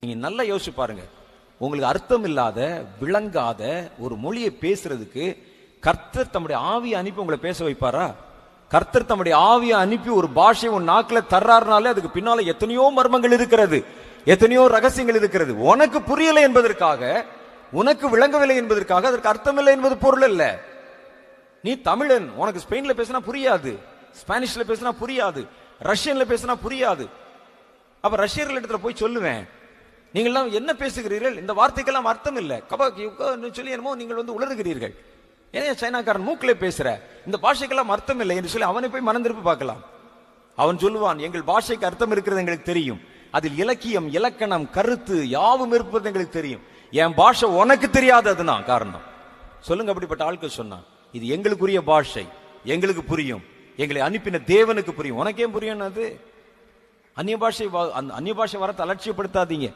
நீங்க நல்லா யோசிச்சு பாருங்க. உங்களுக்கு அர்த்தம் இல்லாத விளங்காத ஒரு மொழியை பேசுறதுக்கு கர்த்தர் தம்முடைய ஆவியை அனுப்பி உங்களை பேச வைப்பாரா? கர்த்தர் தம்முடைய ஆவியை அனுப்பி ஒரு பாஷையை உன் நாக்கில் தர்றாருனாலே அதுக்கு பின்னால எத்தனையோ மர்மங்கள் இருக்கிறது, எத்தனையோ ரகசியங்கள் இருக்கிறது. உனக்கு புரியலை என்பதற்காக, உனக்கு விளங்கவில்லை என்பதற்காக அதற்கு அர்த்தம் இல்லை என்பது பொருள் அல்ல. நீ தமிழன், உனக்கு ஸ்பெயின்ல பேசினா புரியாது, ஸ்பானிஷ்ல பேசினா புரியாது, ரஷ்யன்ல பேசினா புரியாது. அப்ப ரஷ்யர்கள் இடத்துல போய் சொல்லுவேன், நீங்கள்லாம் என்ன பேசுகிறீர்கள், இந்த வார்த்தைக்கெல்லாம் அர்த்தம் இல்லை சொல்லி என்னமோ நீங்கள் உளறுகிறீர்கள். ஏன்னா சைனாக்காரன் மூக்கிலே பேசுற இந்த பாஷைக்கெல்லாம் அர்த்தம் இல்லை என்று சொல்லி அவனை போய் மனம் திருப்பி பார்க்கலாம். அவன் சொல்லுவான், எங்கள் பாஷைக்கு அர்த்தம் இருக்கிறது எங்களுக்கு தெரியும், அதில் இலக்கியம் இலக்கணம் கருத்து யாவும் இருப்பது எங்களுக்கு தெரியும், என் பாஷை உனக்கு தெரியாது, அதுதான் காரணம். சொல்லுங்க அப்படிப்பட்ட ஆட்கள் சொன்னான், இது எங்களுக்குரிய பாஷை, எங்களுக்கு புரியும், எங்களை அனுப்பின தேவனுக்கு புரியும், உனக்கே புரியும். அது அந்நிய பாஷை வரத்தை அலட்சியப்படுத்தாதீங்க.